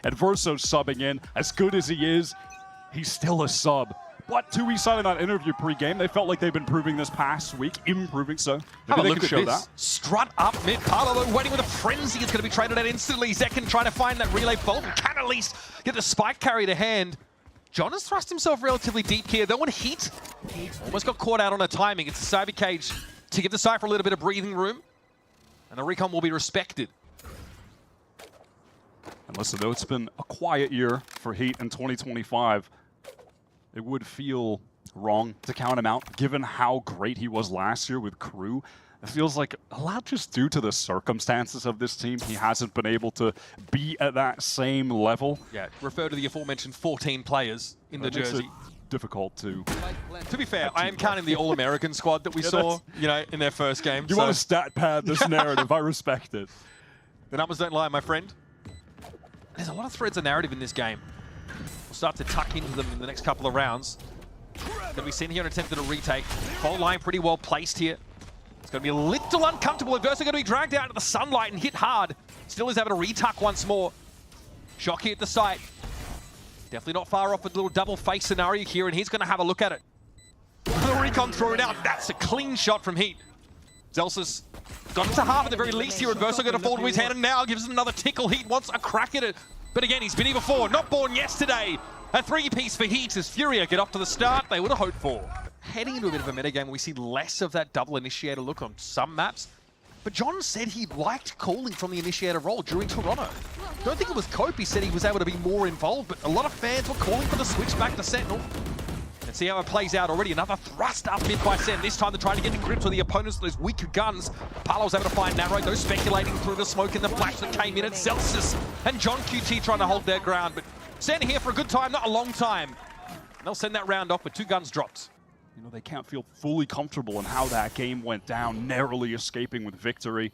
And Verso's subbing in. As good as he is, he's still a sub. But 2E said in that interview pre-game, they felt like they've been proving this past week, improving, so maybe they can show that. Strut up mid, Carlo waiting with a frenzy. It's going to be traded out instantly. Zekin trying to find that relay bolt and can at least get the spike carry to hand. John has thrust himself relatively deep here. Though when Heat almost got caught out on a timing. It's a Cyber Cage to give the Cypher a little bit of breathing room. And the recon will be respected. And listen, though it's been a quiet year for Heat in 2025, it would feel wrong to count him out, given how great he was last year with Crew. It feels like a lot just due to the circumstances of this team. He hasn't been able to be at that same level. Yeah, refer to the aforementioned 14 players in the jersey. Difficult to be fair, I am counting the All-American squad that we saw, in their first game. You want to stat pad this narrative, I respect it. The numbers don't lie, my friend. There's a lot of threads of narrative in this game. We'll start to tuck into them in the next couple of rounds. That we've seen here an attempt at a retake. Fault line pretty well placed here. It's going to be a little uncomfortable. Adversary going to be dragged out into the sunlight and hit hard. Still is able to retuck once more. Shocky at the site. Definitely not far off with a little double face scenario here, and he's going to have a look at it. The recon throw it out. That's a clean shot from Heat. Zelsis got to half at the very least here. Adversary going to fall to his hand, and now gives it another tickle. Heat wants a crack at it. But again, he's been here before. Not born yesterday. A three-piece for Heat as Furia get off to the start they would have hoped for. Heading into a bit of a metagame where we see less of that double initiator look on some maps. But John said he liked calling from the initiator role during Toronto. Don't think it was Cope. He said he was able to be more involved, but a lot of fans were calling for the switch back to Sentinel. And see how it plays out already. Another thrust up mid by Sen. This time they're trying to get in grips with the opponents with those weaker guns. Palo was able to find Narrow, though speculating through the smoke and the flash that came in. It's Zelsis and John QT trying to hold their ground. But Sen here for a good time, not a long time. And they'll send that round off with 2 guns dropped. You know, they can't feel fully comfortable in how that game went down, narrowly escaping with victory.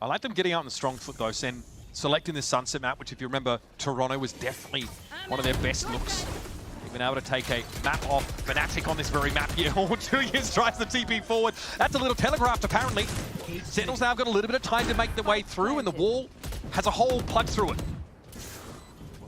I like them getting out on the strong foot, though. Sen selecting the Sunset map, which if you remember, Toronto was definitely one of their best looks. They've been able to take a map off Fnatic on this very map here. 2 years tries the TP forward. That's a little telegraphed, apparently. Sentinel's now got a little bit of time to make their way through, and the wall has a hole plugged through it.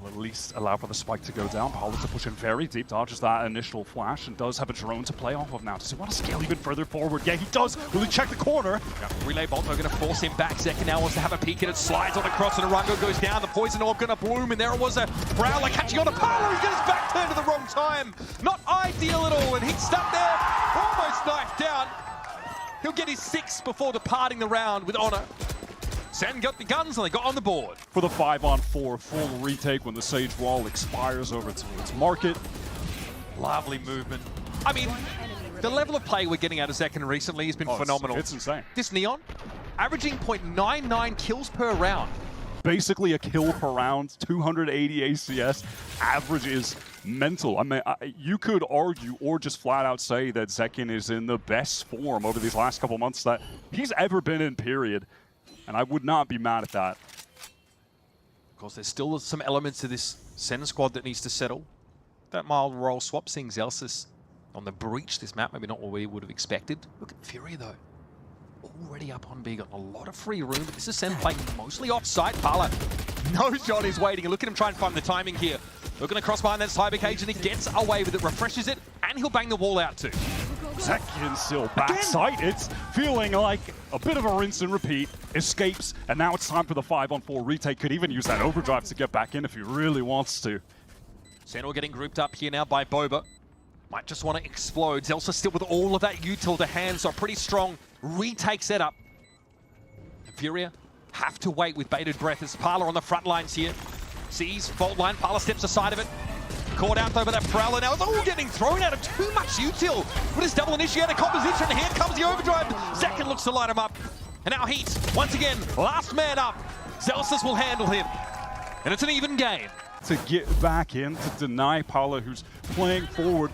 At least allow for the spike to go down. Paulo to push in very deep, dodges that initial flash, and does have a drone to play off of now. Does he want to scale even further forward? Yeah, he does. Will he check the corner? Yeah, relay bolt are going to force him back. Zekin now wants to have a peek, and it slides on across, and Arango goes down. The poison orb going to bloom, and there it was a Prowler catching on to Paulo. He's got his back turned to the wrong time. Not ideal at all, and he's stuck there, almost knifed down. He'll get his 6 before departing the round with honor. Sen got the guns and they got on the board. For the 5-on-4 full retake when the Sage Wall expires over to its market. Lovely movement. I mean, the level of play we're getting out of Zekin recently has been phenomenal. It's insane. This Neon, averaging 0.99 kills per round. Basically a kill per round, 280 ACS. Average is mental. I mean, you could argue or just flat out say that Zekin is in the best form over these last couple months that he's ever been in, period. And I would not be mad at that. Of course, there's still some elements to this Sen squad that needs to settle. That mild role swap, seeing Zelsis on the breach this map, maybe not what we would have expected. Look at Fury, though. Already up on B, got a lot of free room, but this is Sen playing mostly off-site. Pala knows John is waiting, and look at him try and find the timing here. Looking to cross behind that Cyber Cage, and he gets away with it, refreshes it, and he'll bang the wall out too. Zekin still backside. It's feeling like a bit of a rinse and repeat. Escapes, and now it's time for the 5-on-4 retake. Could even use that overdrive to get back in if he really wants to. Sentinel getting grouped up here now by Boba. Might just want to explode. Zelsa still with all of that util to hand, so a pretty strong retake setup. Furia have to wait with bated breath as Parla on the front lines here. Sees fault line, Parla steps aside of it. Caught out though by that Prowler now. It's all getting thrown out of too much util with his double initiator composition. Here comes the overdrive. Zekin looks to light him up. And now Heat, once again, last man up. Zelsis will handle him. And it's an even game. To get back in, to deny Paula, who's playing forward,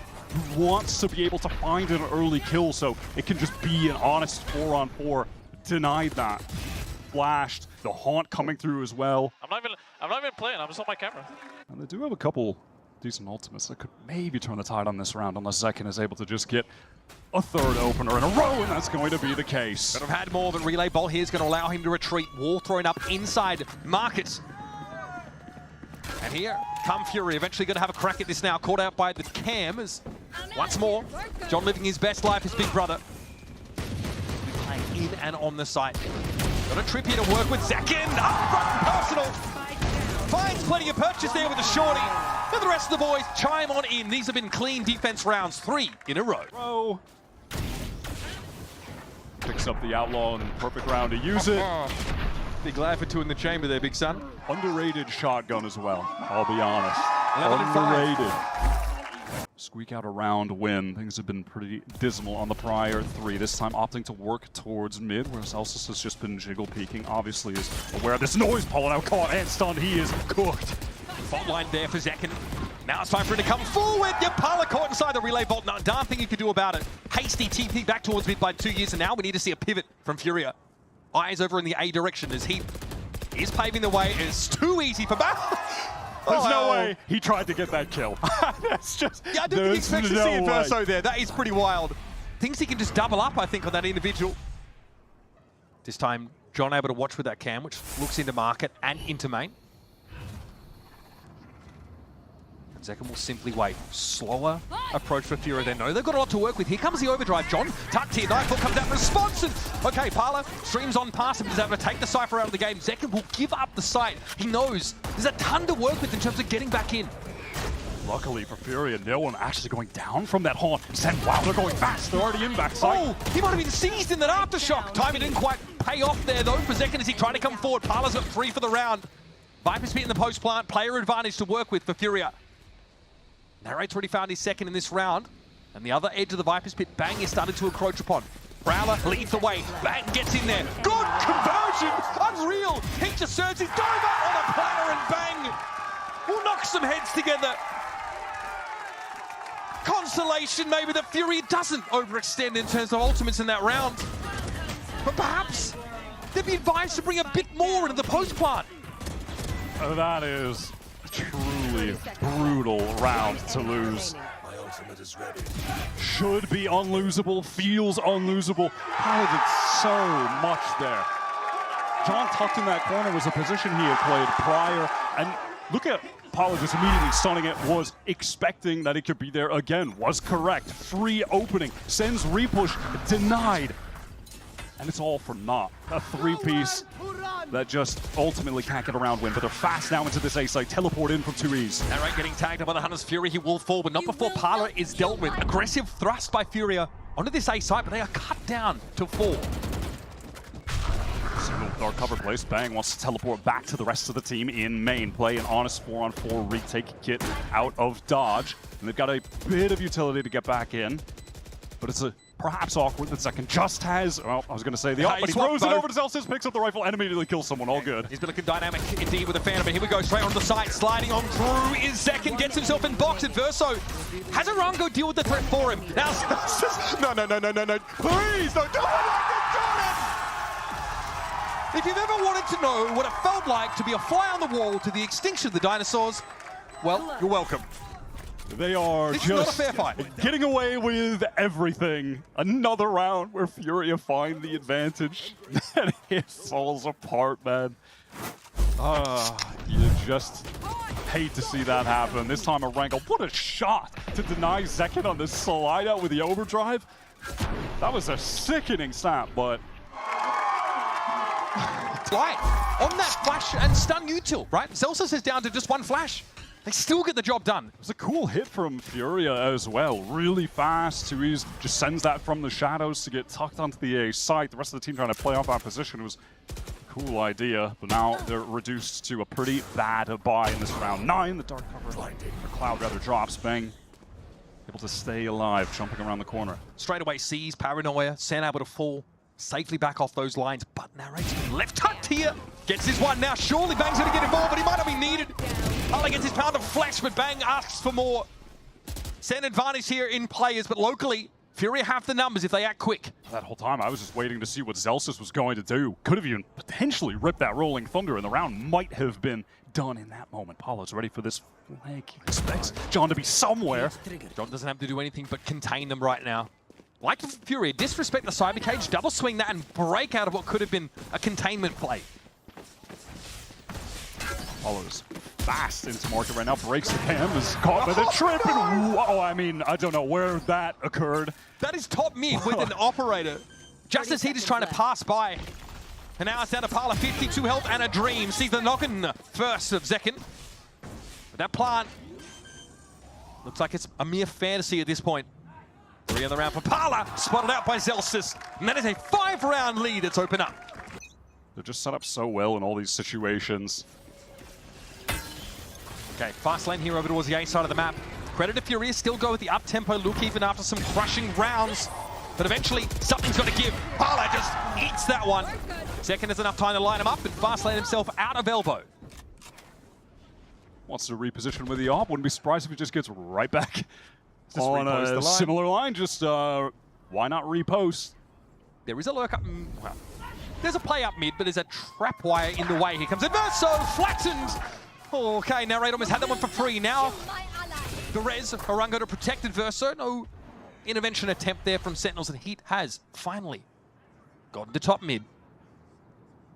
who wants to be able to find an early kill so it can just be an honest 4-on-4. Denied that. Flashed. The haunt coming through as well. I'm not even playing, I'm just on my camera. And they do have a couple decent ultimates that could maybe turn the tide on this round unless Zekin is able to just get a third opener in a row, and that's going to be the case. Could have had more, but Relay Bolt here is going to allow him to retreat. Wall thrown up inside Market. And here come Fury, eventually going to have a crack at this now. Caught out by the cam as once more, John living his best life, his big brother. Playing in and on the site. Got a trip here to work with Zekin. Up front and personal. Finds plenty of purchase there with the shorty. And the rest of the boys chime on in. These have been clean defense rounds, 3 in a row. Picks up the Outlaw in the perfect round to use it. Big laugh for 2 in the chamber there, big son. Underrated shotgun as well, I'll be honest. 11 and 5. Underrated. Squeak out a round win. Things have been pretty dismal on the prior 3. This time opting to work towards mid, where Celsius has just been jiggle peeking. Obviously is aware of this noise. Pulling out caught and stunned. He is cooked. Bot line there for Zekin. Now it's time for him to come forward. Yapala caught inside the relay vault. Not a darn thing you could do about it. Hasty TP back towards mid by 2 years, and now we need to see a pivot from Furia. Eyes over in the A direction as he is paving the way. It's too easy for back. There's no way he tried to get that kill. That's just... Yeah, I didn't expect to see it Verso there. That is pretty wild. Thinks he can just double up, I think, on that individual. This time, John able to watch with that cam, which looks into market and into main. And Zekin will simply wait. Slower approach for Fury. They know they've got a lot to work with. Here comes the overdrive. John tucked here. Nightfall comes out in response. And okay, Parla streams on past him. He's able to take the Cypher out of the game. Zekin will give up the site. He knows there's a ton to work with in terms of getting back in. Luckily for Fury, no one actually going down from that haunt. Sen, wow, they're going fast. They're already in backside. Oh, he might have been seized in that aftershock. Timing didn't quite pay off there, though, for Zekin as he tried to come forward. Parla's got 3 for the round. Viper's Pit in the post plant. Player advantage to work with for Furia. Narrate's already found his second in this round. And the other edge of the Viper's Pit, Bang is starting to encroach upon. Prowler leads the way. Bang gets in there. Good conversion. Unreal. He just surges. Dive up on a platter and Bang will knock some heads together. Consolation maybe that Fury doesn't overextend in terms of ultimates in that round. But perhaps they'd be advised to bring a bit more into the post plant. That is truly brutal round to lose. Should be unlosable, feels unlosable. Did so much there. John tucked in that corner was a position he had played prior, and look at Paula just immediately stunning it, was expecting that it could be there again, was correct. Free opening, sends repush, denied. And it's all for naught. A 3-piece that just ultimately can't get around win, but they're fast now into this A site, teleport in from 2Es. Alright, getting tagged up by the Hunter's Fury, he will fall, but not before Parla is dealt with. Aggressive thrust by Furia onto this A site, but they are cut down to 4. Single dark cover place. Bang wants to teleport back to the rest of the team in main. Play an honest 4-on-4 retake kit out of dodge. And they've got a bit of utility to get back in. But it's perhaps awkward that Zekin just has, well, I was going to say the op, but he throws it over to Celsius, picks up the rifle, and immediately kills someone. All good. He's been looking dynamic indeed with the Phantom, but here we go, straight onto the side, sliding on through is Zekin, gets himself in box, and Verso has a Rango deal with the threat for him. Now, no, please don't do it! If you've ever wanted to know what it felt like to be a fly on the wall to the extinction of the dinosaurs, well, you're welcome. They are This just is not a fair fight. Getting away with everything. Another round where Furia find the advantage. And it falls apart, man. You just hate to see that happen. This time a Rango, what a shot to deny Zekin on this slide out with the overdrive. That was a sickening snap, but... Right, on that flash and stun util, right? Celsius is down to just 1 flash. They still get the job done. It was a cool hit from Furia as well. Really fast. 2Es just sends that from the shadows to get tucked onto the A site. The rest of the team trying to play off that position was a cool idea, but now they're reduced to a pretty bad buy in this round 9. The dark cover, or Cloud rather, drops. Bang. Able to stay alive, jumping around the corner. Straight away sees Paranoia, Sen able to fall safely back off those lines, but Narrate's been left tucked here. Gets his one now, surely Bang's gonna get involved, but he might not be needed. Parla gets his pound of flesh, but Bang asks for more. Sen advantage here in players, but locally, Fury have the numbers if they act quick. That whole time I was just waiting to see what Celsius was going to do. Could have even potentially ripped that Rolling Thunder, and the round might have been done in that moment. Paula's ready for this flank. He expects John to be somewhere. John doesn't have to do anything but contain them right now. Like Fury, disrespect the cyber cage, double swing that and break out of what could have been a containment play. Follows fast into market right now. Breaks the cam, is caught by the trip, and whoa, I mean, I don't know where that occurred. That is top mid with an operator. Just as Heat is trying to pass by. And now it's down to Parla, 52 health and a dream. Sees the knock-in first of Zekin. But that plant looks like it's a mere fantasy at this point. 3 on the round for Parla, spotted out by Zelsis. And that is a 5-round lead that's open up. They're just set up so well in all these situations. Okay, fast lane here over towards the A side of the map. Credit to Furia, still go with the up-tempo look even after some crushing rounds. But eventually, something's got to give. Parla just eats that one. Second is enough time to line him up, and fast lane himself out of elbow. Wants to reposition with the AWP. Wouldn't be surprised if he just gets right back Just on repost the a line. similar line. Just why not repost? There is a lurk up. Well, there's a play up mid, but there's a trap wire in the way. Here comes Inverso, flattened. Okay, Narrate almost had that one for free. Now, the res, Orango to protect Inverso. No intervention attempt there from Sentinels, and Heat has finally gotten to top mid.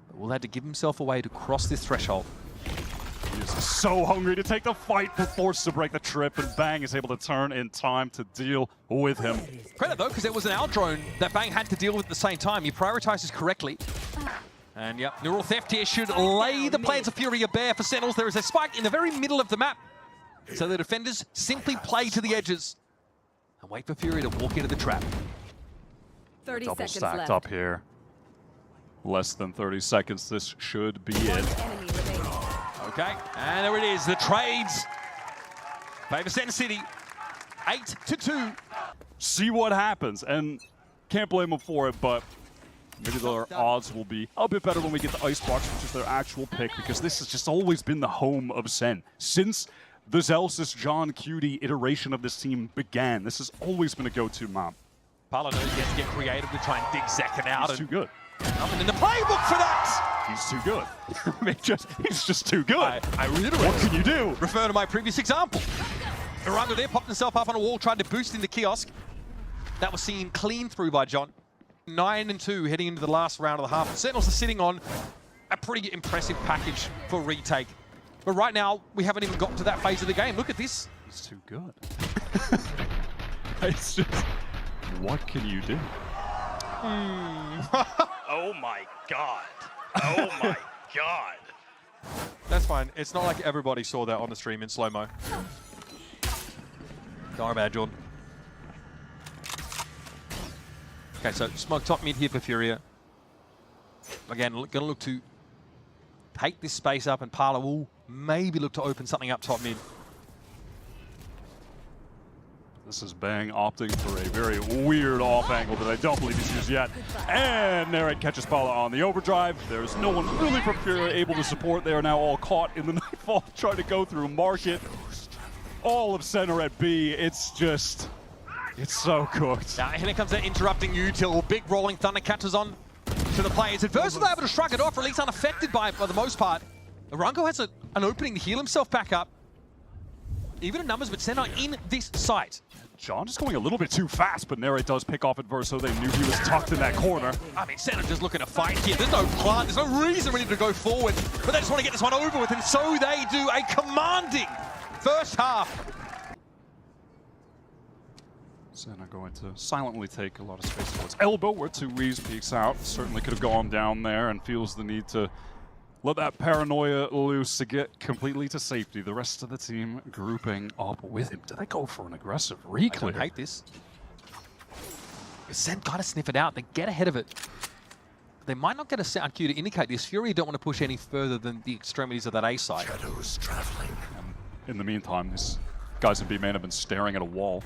But will have to give himself a way to cross this threshold. He is so hungry to take the fight, but forced to break the trip, and Bang is able to turn in time to deal with him. Credit though, because there was an out drone that Bang had to deal with at the same time. He prioritizes correctly. And yep, neural theft here should lay the plans of Furia bare for Sentinels. There is a spike in the very middle of the map. So the defenders simply play to the edges and wait for Furia to walk into the trap. 30 Double seconds stacked left. up here. Less than 30 seconds. This should be it. Enemy remaining. Okay, and there it is. The trades favor Center City. 8-2. See what happens, and can't blame them for it, but maybe their odds will be a bit better when we get the Icebox, which is their actual pick, because this has just always been the home of Sen. Since the Zelsis John Cutie iteration of this team began, this has always been a go-to map. Parla knows he has to get creative to try and dig Zekin out. He's too good. Nothing in the playbook for that. He's too good. I mean, he's just too good. I reiterate. What can you do? Refer to my previous example. Orango there popped himself up on a wall, tried to boost in the kiosk. That was seen clean through by John. 9-2 heading into the last round of the half. Sentinels are sitting on a pretty impressive package for retake. But right now, we haven't even gotten to that phase of the game. Look at this. He's too good. It's just, what can you do? Oh my god. Oh my god. That's fine. It's not like everybody saw that on the stream in slow-mo. Don't worry about it, Jordan. Okay, so smoke top mid here for Furia. Again, gonna look to take this space up, and Parla will maybe look to open something up top mid. This is Bang opting for a very weird off angle that I don't believe he's used yet. And Narrate catches Parla on the overdrive. There's no one really from Furia able to support. They are now all caught in the nightfall, trying to go through market. All of center at B. It's just, it's so cooked. Now, here comes that interrupting util. Big rolling thunder catches on to the players. Adverse is able to shrug it off, or at least unaffected by it for the most part. Orango has an opening to heal himself back up. Even in numbers, but Senna in this site. John just going a little bit too fast, but Narrate does pick off Adverso. They knew he was tucked in that corner. I mean, Senna just looking to fight here. There's no plan, there's no reason we need to go forward. But they just want to get this one over with, and so they do. A commanding first half. Senna going to silently take a lot of space towards elbow, where Tuiz peeks out. Certainly could have gone down there and feels the need to let that paranoia loose to get completely to safety. The rest of the team grouping up with him. Do they go for an aggressive I re-clear? don't hate this. Sen kind of sniff it out. They get ahead of it. They might not get a sound cue to indicate this. Fury don't want to push any further than the extremities of that A side. Shadows traveling. In the meantime, these guys in B main have been staring at a wall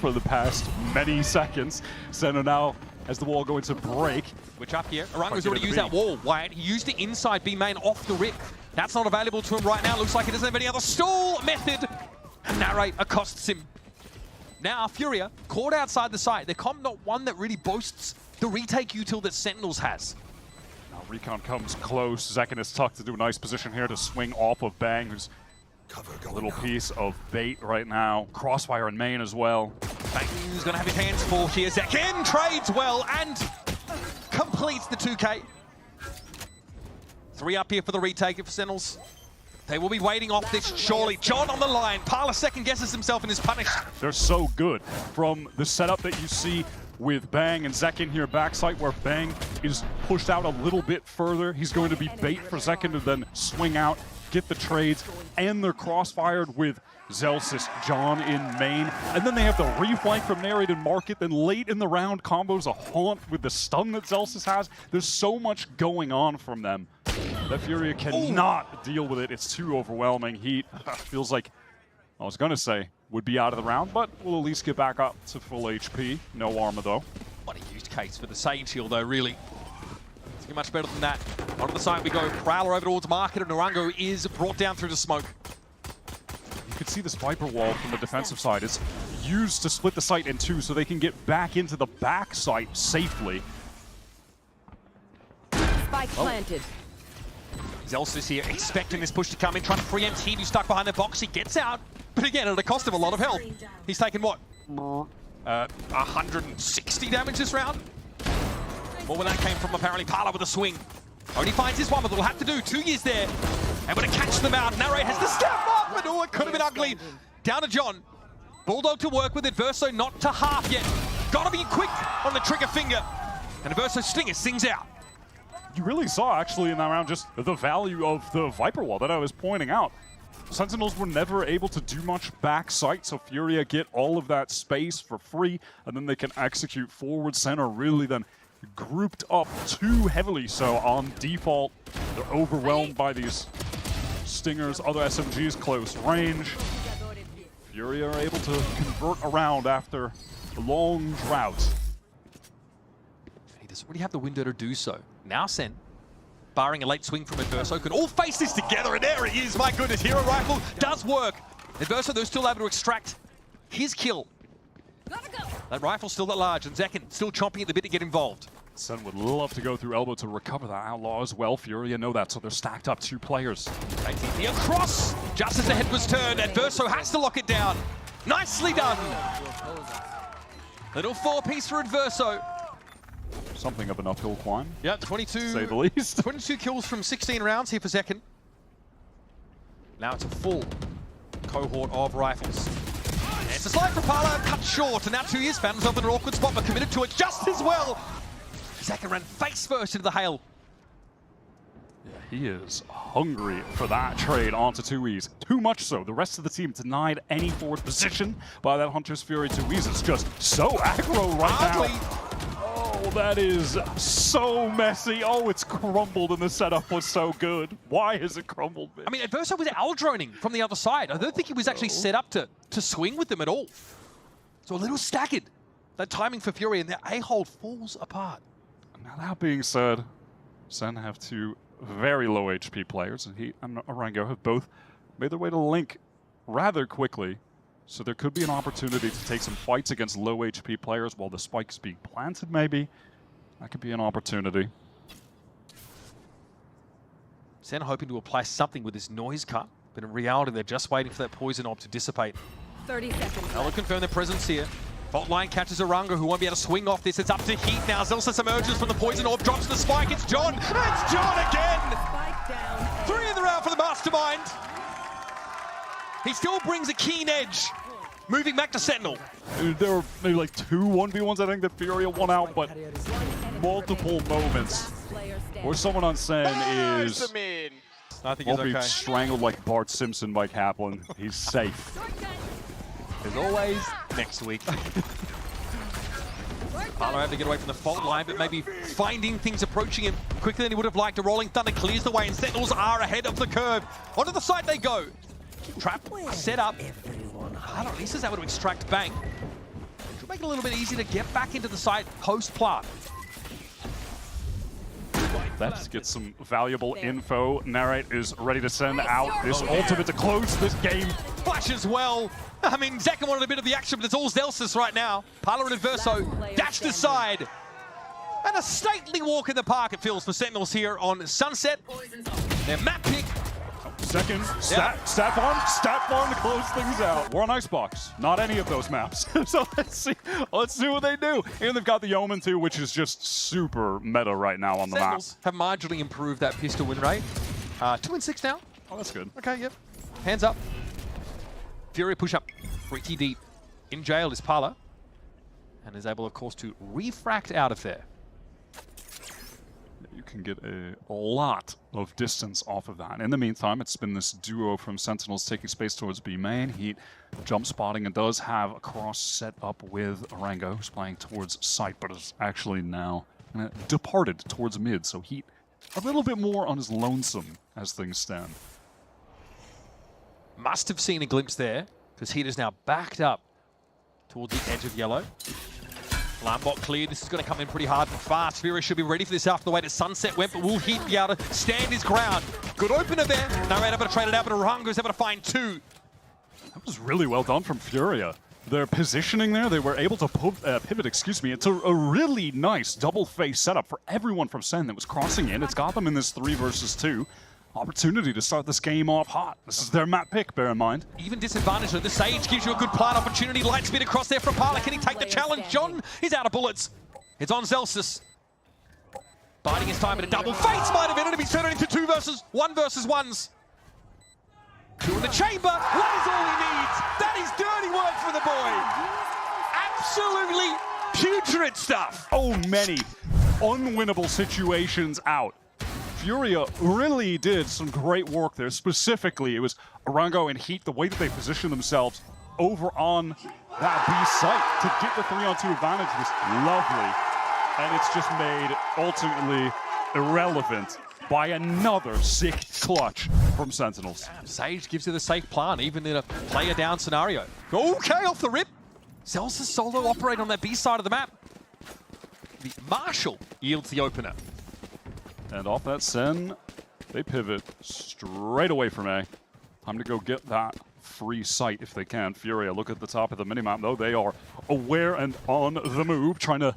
for the past many seconds. Senna now, as the wall going to break. Which up here, Orango's Get already it used to that B. wall. Wyatt, he used it inside B main off the rip. That's not available to him right now. Looks like he doesn't have any other stall method. Narrate accosts him. Now, Furia, caught outside the site. They're not one that really boasts the retake util that Sentinels has. Now Recon comes close. Zekin is tucked to do a nice position here to swing off of Bang, who's Cover a going little out. piece of bait right now. Crossfire in main as well. Bang's gonna have his hands full here. Zekin trades well and completes the 2K. 3 up here for the retake for Sentinels. They will be waiting off this, surely. John on the line. Parla second guesses himself and is punished. They're so good. From the setup that you see with Bang and Zekin here backside, where Bang is pushed out a little bit further. He's going to be bait for Zekin to then swing out, get the trades, and they're crossfired with Zelsis, John in main. And then they have the reflank from Narrate and Market. Then late in the round, combos a haunt with the stun that Zelsis has. There's so much going on from them. That Furia cannot deal with it. It's too overwhelming. Heat feels like, I was going to say, would be out of the round, but we'll at least get back up to full HP. No armor, though. What a used case for the Sage heal, though, really. It's much better than that. On the side we go. Prowler over towards Market, and Narango is brought down through the smoke. You can see this Viper wall from the defensive side. It's used to split the site in two so they can get back into the back site safely. Spike planted. Zelsis here expecting this push to come in, trying to preempt Heat, who's stuck behind the box. He gets out, but again, at a cost of a lot of health. He's taken what? 160 damage this round? More where that came from, apparently. Parla with a swing. Only finds his one, but they'll have to do. 2 years there. Able to catch them out. Narrate has to step up, and oh, it could have been ugly. Down to John. Bulldog to work with it. Verso not to half yet. Gotta be quick on the trigger finger. And Verso Stinger sings out. You really saw, actually, in that round, just the value of the Viper wall that I was pointing out. Sentinels were never able to do much back sight, so Furia get all of that space for free, and then they can execute forward center, really then grouped up too heavily. So on default, they're overwhelmed by these Stingers, other SMGs close range. Furia are able to convert around after a long drought. He doesn't really have the window to do so. Now Sen, barring a late swing from Adverso, could all face this together, and there he is. My goodness, Hero Rifle does work. Adverso, though, still able to extract his kill. That rifle's still that large, and Zekin still chomping at the bit to get involved. Sen would love to go through elbow to recover that Outlaw as well. Furia know that, so they're stacked up 2 players. ATP across, just as the head was turned. Adverso has to lock it down. Nicely done. Little 4-piece for Adverso. Something of an uphill climb. Yeah, 22. To say the least. 22 kills from 16 rounds here for Zekin. Now it's a full cohort of rifles. It's a slide for Parla, cut short, and now 2 years found himself in an awkward spot, but committed to it just as well. Zekin ran face first into the hail. Yeah, he is hungry for that trade onto 2Es. Too much so. The rest of the team denied any forward position by that Hunter's Fury. 2Es is just so aggro right now. Oh, that is so messy. Oh, it's crumbled, and the setup was so good. Why has it crumbled? I mean, Adverso was owl-droning from the other side. I don't think he was actually set up to swing with them at all. So a little staggered. That timing for Fury, and their A-hold falls apart. Now, that being said, Sen have 2 very low HP players, and Heat and Orango have both made their way to Link rather quickly. So there could be an opportunity to take some fights against low HP players while the spike's being planted, maybe. That could be an opportunity. Sen hoping to apply something with this noise cut, but in reality, they're just waiting for that poison orb to dissipate. 30 seconds. They'll confirm their presence here. Fault line catches Orango, who won't be able to swing off this. It's up to Heat now. Zelsis emerges from the poison orb, drops the spike. It's John. It's John again. Spike down. 3 in the round for the Mastermind. He still brings a keen edge. Moving back to Sentinel. There were maybe like 2 1v1s, I think, that Furia won out, but multiple moments where someone on Sen is I think won't he's be okay. strangled like Bart Simpson by Kaplan. He's safe. As always, next week. Parla had to get away from the fault line, but maybe finding things approaching him quicker than he would have liked. A Rolling Thunder clears the way, and Sentinels are ahead of the curve. Onto the side they go. Trap set up. Parla at least is able to extract Bang. Should make it a little bit easier to get back into the site post-plant. Let's get some valuable info. Narrate is ready to send out this ultimate to close this game. Flash as well. I mean, Zekin wanted a bit of the action, but it's all Zelsis right now. Parla and Adverso dashed aside. And a stately walk in the park, it feels, for Sentinels here on Sunset. Their map pick. Second, stat farm to close things out. We're on Icebox, not any of those maps. So let's see what they do. And they've got the Omen too, which is just super meta right now on the map. Sentinels have marginally improved that pistol win rate. 2 and 6 now. Oh, that's good. Okay, yep. Hands up. Fury push up pretty deep. In jail is Parla. And is able, of course, to refract out of there. You can get a lot of distance off of that. In the meantime, it's been this duo from Sentinels taking space towards B main. Heat jump spotting and does have a cross set up with Arango, who's playing towards site, but is actually now departed towards mid. So Heat a little bit more on his lonesome as things stand. Must have seen a glimpse there, because Heat is now backed up towards the edge of yellow. Alarm bot cleared. This is going to come in pretty hard and fast. Fury should be ready for this after the way that Sunset went, but will Heat be able to stand his ground? Good opener there. Narrate able to trade it out, but Arango's able to find two. That was really well done from Furia. Their positioning there, they were able to pivot, into a really nice double face setup for everyone from SEN that was crossing in. It's got them in this 3 versus 2. Opportunity to start this game off hot. This is their map pick, bear in mind. Even disadvantage though. The Sage gives you a good plant opportunity. Light speed across there from Parla. Can he take the challenge? John is out of bullets. It's on Zelsis. Biding his time, but a double face might have ended up. He's turned it into 2 versus 1 versus 1s. 2 in the chamber. That is all he needs. That is dirty work for the boy. Absolutely putrid stuff. Oh, many unwinnable situations out. Furia really did some great work there. Specifically, it was Arango and Heat, the way that they positioned themselves over on that B site to get the 3-on-2 advantage was lovely. And it's just made ultimately irrelevant by another sick clutch from Sentinels. Sage gives you the safe plan, even in a player down scenario. Okay, off the rip. Zelsis solo operate on that B side of the map. The Marshall yields the opener. And off that SEN, they pivot straight away from A. Time to go get that free site if they can. Furia, look at the top of the minimap though. They are aware and on the move, trying to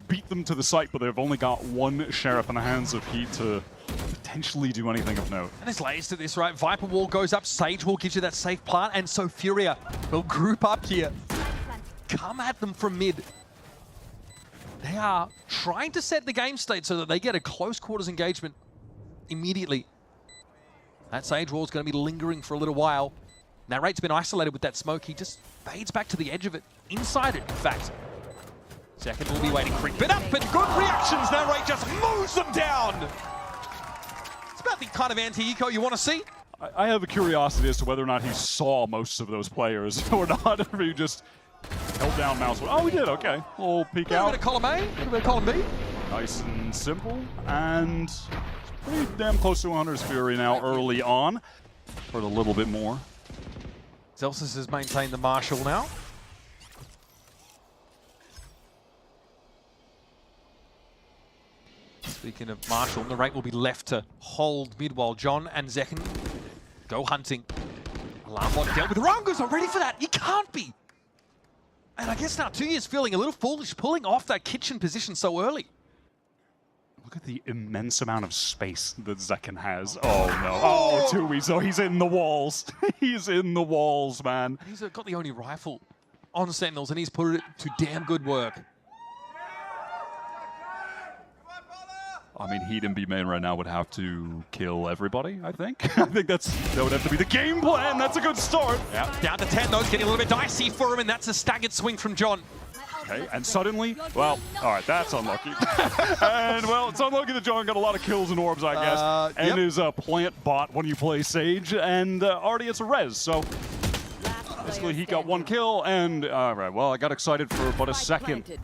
beat them to the site, but they've only got 1 Sheriff in the hands of Heat to potentially do anything of note. And there's layers to this, right? Viper Wall goes up, Sage Wall gives you that safe plant, and so Furia will group up here. Come at them from mid. They are trying to set the game state so that they get a close quarters engagement immediately. That Sage Wall is going to be lingering for a little while. Narrate's been isolated with that smoke. He just fades back to the edge of it. Inside it, in fact. Second will be waiting. Creep it up, and good reactions. Narrate just moves them down. It's about the kind of anti-eco you want to see. I have a curiosity as to whether or not he saw most of those players or not, if he just held down mouse. Oh, we did, okay. We'll peek out. A little bit of column A, a little bit of column B. Nice and simple, and pretty damn close to 100's Fury now early on. For a little bit more. Zelsis has maintained the Marshall now. Speaking of Marshall, Narrate will be left to hold mid while John and Zekken go hunting. Alarm bot dealt with. Rango's not ready for that. He can't be. And I guess now 2 years feeling a little foolish pulling off that kitchen position so early. Look at the immense amount of space that Zekken has. Oh no. Oh, Tui, so he's in the walls. He's in the walls, man. And he's got the only rifle on Sentinels, and he's put it to damn good work. I mean, Heat and B main right now would have to kill everybody, I think. I think that would have to be the game plan. That's a good start. Yeah, down to 10, though. It's getting a little bit dicey for him, and that's a staggered swing from John. Okay, and suddenly, well, all right, that's unlucky. And, well, it's unlucky that John got a lot of kills and orbs, I guess. And is a plant bot when you play Sage, and already it's a res, so basically he got 1 kill, and, all right, well, I got excited for but a second.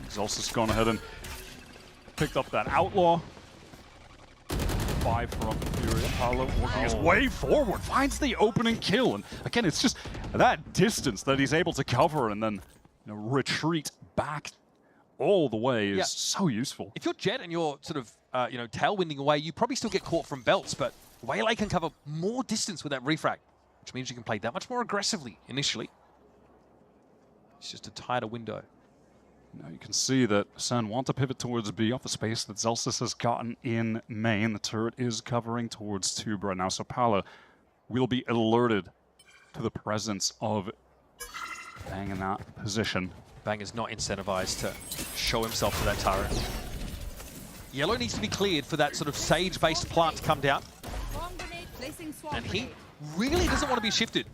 Zelsis gone ahead and picked up that Outlaw. 5 from Furia. Apollo working his way forward, finds the opening kill. And again, it's just that distance that he's able to cover and then retreat back all the way is so useful. If you're Jet and you're sort of, tailwinding away, you probably still get caught from belts, but Waylay can cover more distance with that refract, which means you can play that much more aggressively initially. It's just a tighter window. Now you can see that SEN want to pivot towards B off the space that Zelsis has gotten in main. The turret is covering towards tube right now, so Pala will be alerted to the presence of Bang in that position. Bang is not incentivized to show himself to that turret. Yellow needs to be cleared for that sort of Sage-based plant to come down. Placing swarm And he grenade. really doesn't want to be shifted.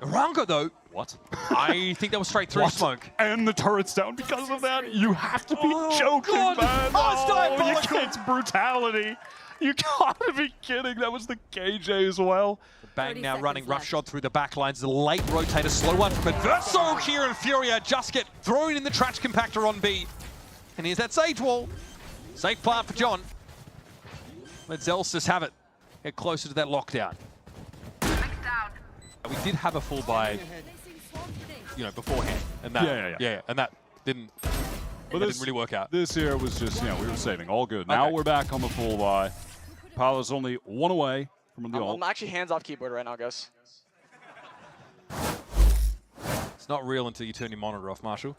Rango, though, What? I think that was straight through What? smoke. And the turret's down because of that. You have to be Oh, joking, God. man. Oh, it's diabolical. It's brutality. You gotta be kidding. That was the KJ as well. Bang 30 now seconds running left. roughshod through the back lines. The late rotator, slow one from Adverso here, and Furia just get thrown in the trash compactor on B. And here's that Sage wall. Safe plant for John. Let Zelsys have it. Get closer to that lockdown. We did have a full buy, Placing swarm grenade. you know, beforehand, and that, Yeah. and that didn't. But That didn't really work out. This here was just, we were saving. All good. Now Okay. we're back on the full buy. Paolo's only one away from the ult. I'm actually hands off keyboard right now, guys. It's not real until you turn your monitor off, Marshall.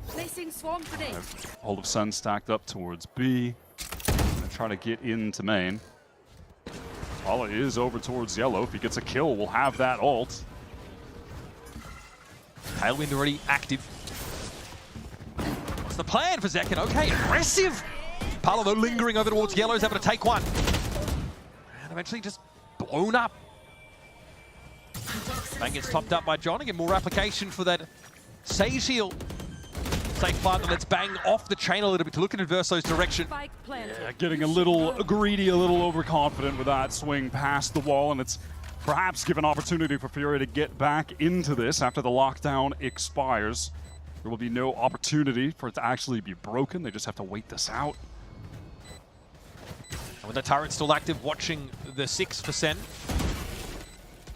Placing swarm grenade. All of Sun stacked up towards B. Gonna try to get into main. Paolo is over towards yellow. If he gets a kill, we'll have that ult. Tailwind already active. What's the plan for Zekin? Okay, aggressive. Paolo, though, lingering over towards yellow, is able to take one. And eventually just blown up. Bang gets topped up by John. Again, more application for that Sage heal. Safe plant that lets Bang off the chain a little bit to look in Adverso's direction. Spike planted. Getting a little greedy, a little overconfident with that swing past the wall, and it's perhaps give an opportunity for Fury to get back into this after the lockdown expires. There will be no opportunity for it to actually be broken. They just have to wait this out. And with the turret still active, watching the 6 for SEN.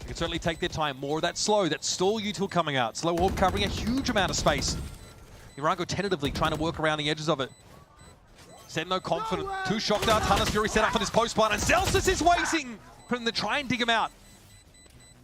They can certainly take their time. More of that slow, that stall util coming out. Slow orb covering a huge amount of space. Irango tentatively trying to work around the edges of it. SEN no confident. 2 shock darts. Hunter's Fury set up for this post plant, and Zelsys is waiting for them to try and dig him out.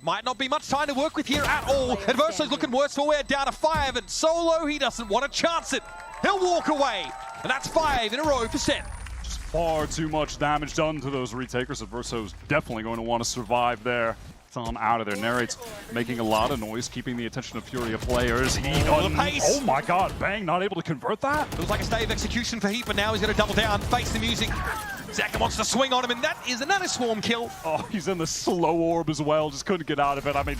Might not be much time to work with here at all. Adverso's looking worse for wear, down to 5, and Solo, he doesn't want to chance it. He'll walk away, and that's 5 in a row for SEN. Just far too much damage done to those retakers. Adverso's definitely going to want to survive there. It's on out of there. Narrate's making a lot of noise, keeping the attention of Furia players. The pace. Oh my god, Bang not able to convert that? It was like a stay of execution for Heat, but now he's going to double down, face the music. Zekin wants to swing on him, and that is another swarm kill. Oh, he's in the slow orb as well, just couldn't get out of it. I mean,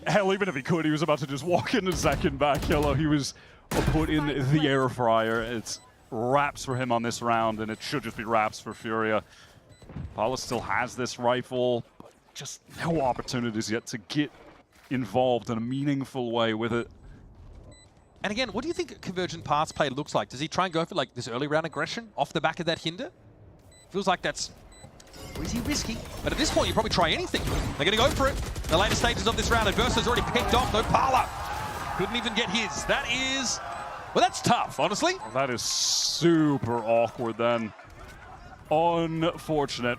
hell, even if he could, he was about to just walk into second back yellow. He was put in the air fryer. It's wraps for him on this round, and it should just be wraps for Furia. Paolo still has this rifle, but just no opportunities yet to get involved in a meaningful way with it. And again, what do you think Convergent Paths play looks like? Does he try and go for like this early round aggression off the back of that hinder? Feels like that's pretty risky. But at this point, you probably try anything. They're going to go for it. The later stages of this round, Adverso's already picked off. No, Paolo couldn't even get his. That is, well, that's tough, honestly. That is super awkward then. Unfortunate.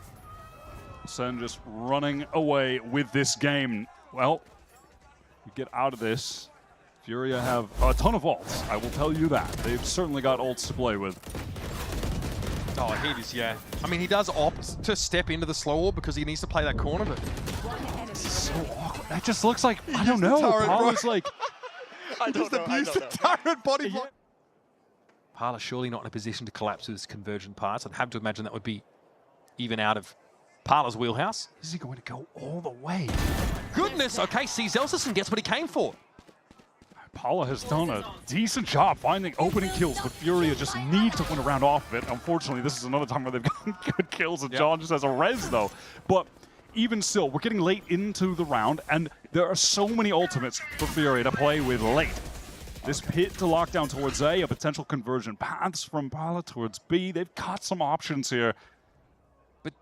SEN just running away with this game. Well, we get out of this. Furia have a ton of ults, I will tell you that. They've certainly got ults to play with. Oh, Heat is, yeah. I mean, he does opt to step into the slow orb because he needs to play that corner, but This is so awkward. That just looks like, I don't know. turret, bro. Paolo's like, I don't know. I don't know. turret body block. Paolo surely not in a position to collapse with his Convergent Parts. I'd have to imagine that would be even out of Paolo's wheelhouse. is he going to go all the way? Goodness, okay, sees Zelsys and gets what he came for. Paolo has done a decent job finding opening kills, but Furia just need to win a round off of it. Unfortunately, this is another time where they've gotten good kills, and John just has a res, though. But even still, we're getting late into the round, and there are so many ultimates for Furia to play with late. This pit to lock down towards A potential conversion paths from Paolo towards B. They've got some options here. But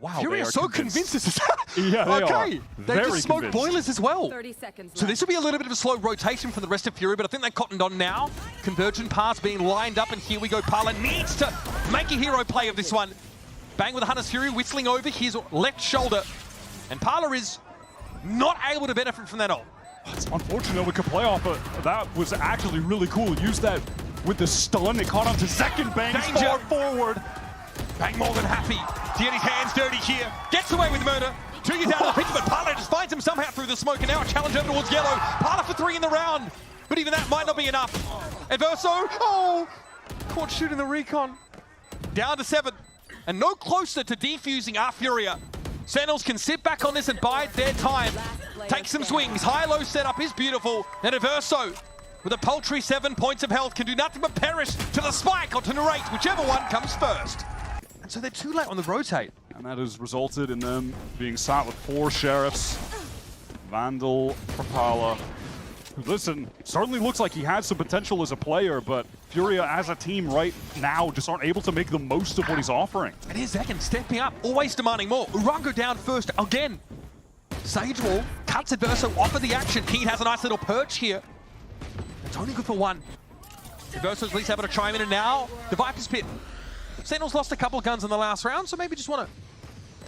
Wow, Fury they are are so convinced. convinced. Yeah, they okay. are. They Very just smoke convinced. boilers as well. 30 seconds So left. this will be a little bit of a slow rotation from the rest of Fury, but I think they cottoned on now. Convergent paths being lined up, and here we go. Paolo needs to make a hero play of this one. Bang with the Hunter's Fury, whistling over his left shoulder. And Paolo is not able to benefit from that ult. It's unfortunate we could play off, but that was actually really cool. Use that with the stun. It caught on to second. Bang Danger. far forward. Bang more than happy to get his hands dirty here. Gets away with murder. 2 years out of the picture, but Paolo just finds him somehow through the smoke, and now a challenge over towards yellow. Paolo for 3 in the round, but even that might not be enough. Adverso, oh, caught shooting the recon. Down to 7, and no closer to defusing our Furia. Sentinels can sit back on this and bide their time. Take some swings. High-low setup is beautiful. And Averso, with a paltry 7 points of health, can do nothing but perish to the spike or to narrate, whichever one comes first. And so they're too late on the rotate. And that has resulted in them being sat with 4 sheriffs. Vandal, Propala, who, listen, certainly looks like he has some potential as a player, but Furia as a team right now just aren't able to make the most of what he's offering. And here's Zekin stepping up, always demanding more. Urango down first again. Sage Wall cuts Adverso off of the action. Heat has a nice little perch here. It's only good for 1. Adverso's at least able to chime in, and now the Viper's Pit. Sentinels lost a couple of guns in the last round, so maybe just want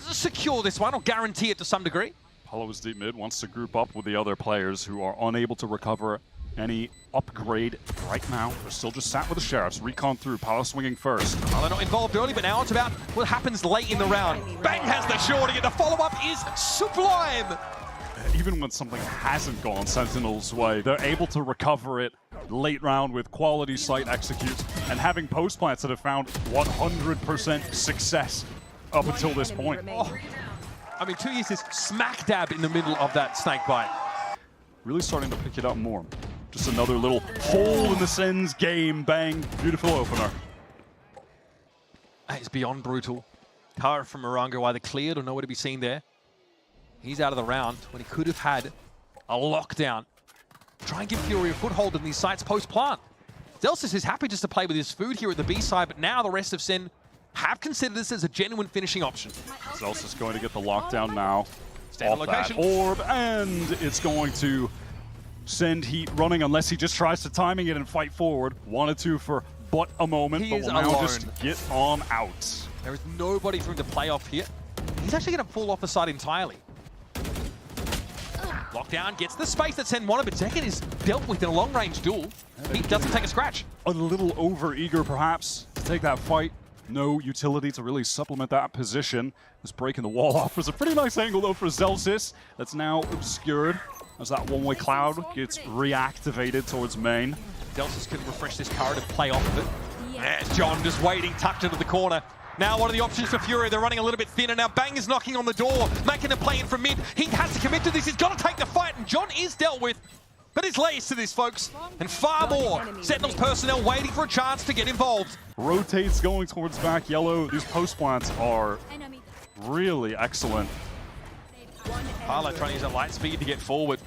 to secure this one or guarantee it to some degree. Apollo is deep mid, wants to group up with the other players who are unable to recover any upgrade right now. They're still just sat with the sheriffs. Recon through, Apollo swinging first. Well, they're not involved early, but now it's about what happens late in the round. Bang has the shorty, and the follow-up is sublime. Even when something hasn't gone Sentinel's way, they're able to recover it late round with quality site executes and having post plants that have found 100% success up until this point. Oh. I mean, 2 years is smack dab in the middle of that snake bite. Really starting to pick it up more. Just another little hole in the Sen's game. Bang. Beautiful opener. It's beyond brutal. Kara from Urango either cleared or nowhere to be seen there. He's out of the round when he could have had a lockdown. Try and give Fury a foothold in these sites post-plant. Zelsis is happy just to play with his food here at the B side, but now the rest of Sen have considered this as a genuine finishing option. Zelsis is going to get the lockdown now. Standard Off location. that orb, and it's going to send Heat running unless he just tries to timing it and fight forward. Wanted to for but a moment, He but is will now alone. just get on out. There is nobody for him to play off here. He's actually going to fall off the side entirely. Lockdown gets the space that Sen wanted, but Zekin is dealt with in a long-range duel. He doesn't take a scratch. A little over-eager, perhaps, to take that fight. No utility to really supplement that position. This breaking the wall offers a pretty nice angle, though, for Zelsis. That's now obscured as that one-way cloud gets reactivated towards main. Zelsis can refresh this turret and play off of it. There's John just waiting, tucked into the corner. Now what are the options for Fury? They're running a little bit thinner. Now Bang is knocking on the door, making a play in from mid. He has to commit to this. He's got to take the fight, and John is dealt with. But there's layers to this, folks, and far more. Sentinels personnel waiting for a chance to get involved. Rotates going towards back yellow. These post plants are Enemy. really excellent. Parla trying to use that light speed to get forward,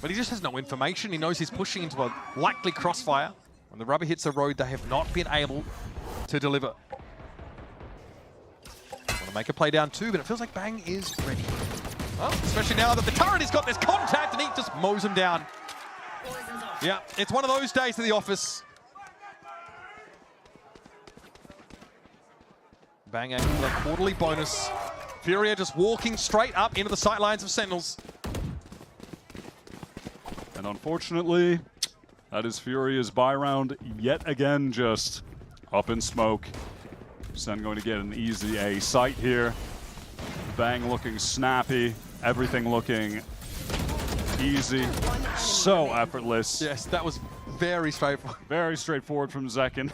but he just has no information. He knows he's pushing into a likely crossfire. When the rubber hits the road, they have not been able to deliver. Want to make a play down 2, but it feels like Bang is ready. Well, especially now that the turret has got this contact and he just mows him down. Yeah, it's one of those days at the office. Bang aiming for a quarterly bonus. Furia just walking straight up into the sightlines of Sentinels. And unfortunately, that is Furia's buy round yet again, just up in smoke. Sen going to get an easy A site here. Bang looking snappy, everything looking easy, so effortless. Yes, that was very straightforward. Very straightforward from Zekin.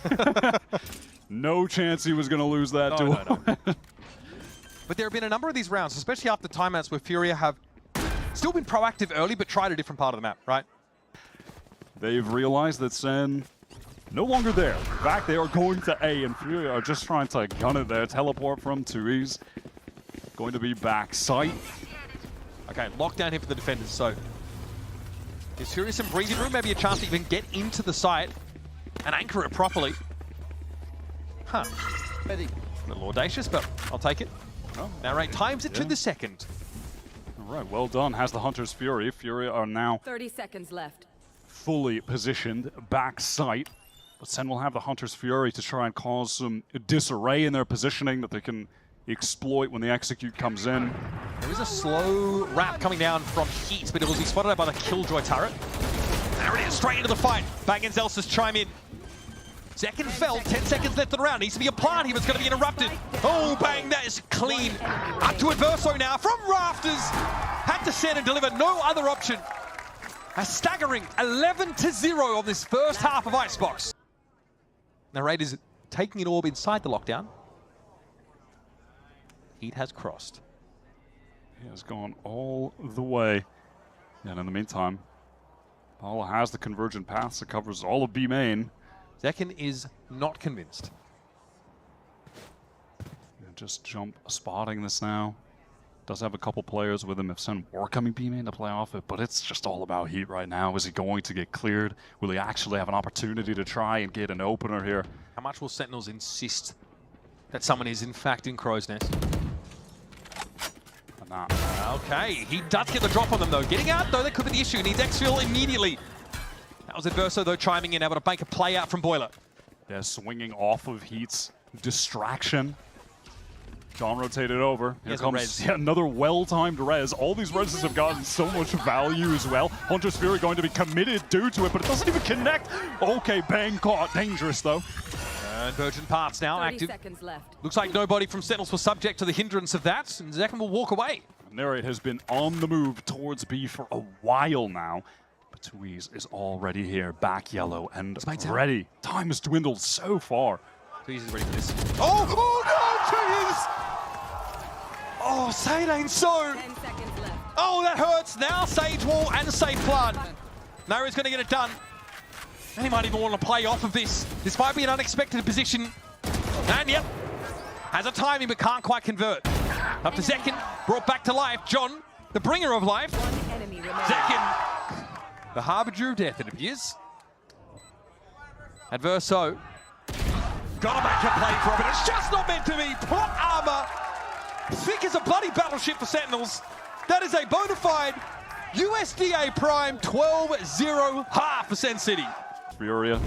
No chance he was going to lose that duel. No. But there have been a number of these rounds, especially after timeouts, where Furia have still been proactive early, but tried a different part of the map, right? They've realized that Sen no longer there. In fact, they are going to A, and Furia are just trying to gun it there. Teleport from 2Es. Going to be back site. Okay, lockdown here for the defenders, so gives Furia some breathing room, maybe a chance to even get into the site and anchor it properly. Huh. A little audacious, but I'll take it. Oh, Narrate times it to the second. all right, well done. Has the Hunter's Fury. Furia are now 30 seconds left. fully positioned back site. But Sen will have the Hunter's Fury to try and cause some disarray in their positioning that they can exploit when the execute comes in. There is a slow wrap coming down from Heat, but it will be spotted out by the Killjoy turret. There it is, straight into the fight. Bang and Zelsis chime in. Zekin fell, 10 seconds left in the round. Needs to be a plant here, it's going to be interrupted. Oh, Bang, that is clean. Up to Adverso now from rafters. Had to send and deliver, no other option. A staggering 11-0 on this first half of Icebox. Now Raiders taking an orb inside the lockdown. Heat has crossed. He has gone all the way. And in the meantime, Paula has the convergent paths that covers all of B main. Zekin is not convinced. Just jump spotting this now. Does have a couple players with him if SEN were coming B main to play off it, but it's just all about Heat right now. Is he going to get cleared? Will he actually have an opportunity to try and get an opener here? How much will Sentinels insist that someone is in fact in Crow's Nest? Nah. Okay, he does get the drop on them though. Getting out though, that could be the issue. Needs exfil immediately. That was Adverso though chiming in, able to bank a play out from Boiler. Yeah, swinging off of Heat's distraction. John rotated over. Here comes another well-timed res. All these reses have gotten so much value as well. Hunter's Fury going to be committed due to it, but it doesn't even connect. Okay, bang caught. Dangerous though. Convergent paths now 30 active. seconds left. Looks like nobody from Sentinels was subject to the hindrance of that, and Zekin will walk away. Narrate has been on the move towards B for a while now. But Tweez is already here, back yellow and ready. Time has dwindled so far. Tweez is ready for this. Oh no, Tweez! Oh, say it ain't so. 10 seconds left. Oh, that hurts. Now Sage Wall and Safe Plant. Naru's going to get it done. And he might even want to play off of this. This might be an unexpected position. And yep, has a timing but can't quite convert. Up to Zekin, brought back to life. John, the bringer of life. One enemy remaining. Zekin, the harbinger of death, it appears. Adverso. Got to make a play for it, but it's just not meant to be. Plot armor. Thick as a bloody battleship for Sentinels. That is a bona fide USDA Prime 12-0 half for Sen City. Furia,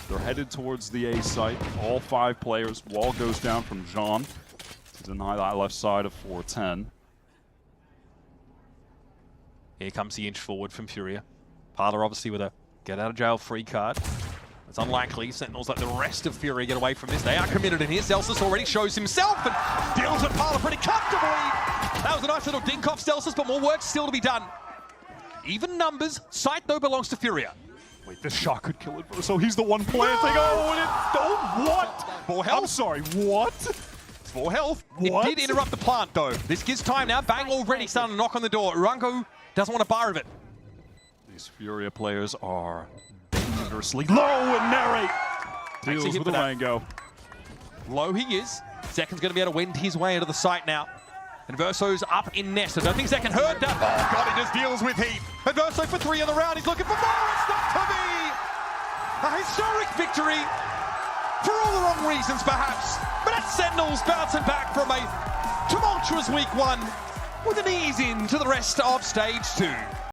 they're headed towards the A site. All 5 players. Wall goes down from Jean to deny that left side of 410. Here comes the inch forward from Furia. Parler obviously with a get out of jail free card. It's unlikely. Sentinels like the rest of Fury get away from this. They are committed in here. Celsius already shows himself and deals with Parler pretty comfortably. That was a nice little dink off Celsius, but more work still to be done. Even numbers. Sight though belongs to Furia. Wait, this shot could kill it. So he's the one player thing. Oh, what? For health. I'm sorry, what? For health. What? It did interrupt the plant though. This gives time now. Bang already starting to knock on the door. Urango doesn't want a bar of it. These Furia players are dangerously low, and Narrate deals with the Rango. Low he is. Zekin's going to be able to wend his way into the site now. And Verso's up in nest. I don't think Zekin heard that. Oh god, he just deals with Heat. And Verso for 3 on the round. He's looking for more. It's not to be. A historic victory. For all the wrong reasons, perhaps. But that's Sentinels bouncing back from a tumultuous week 1 with an ease in to the rest of stage 2.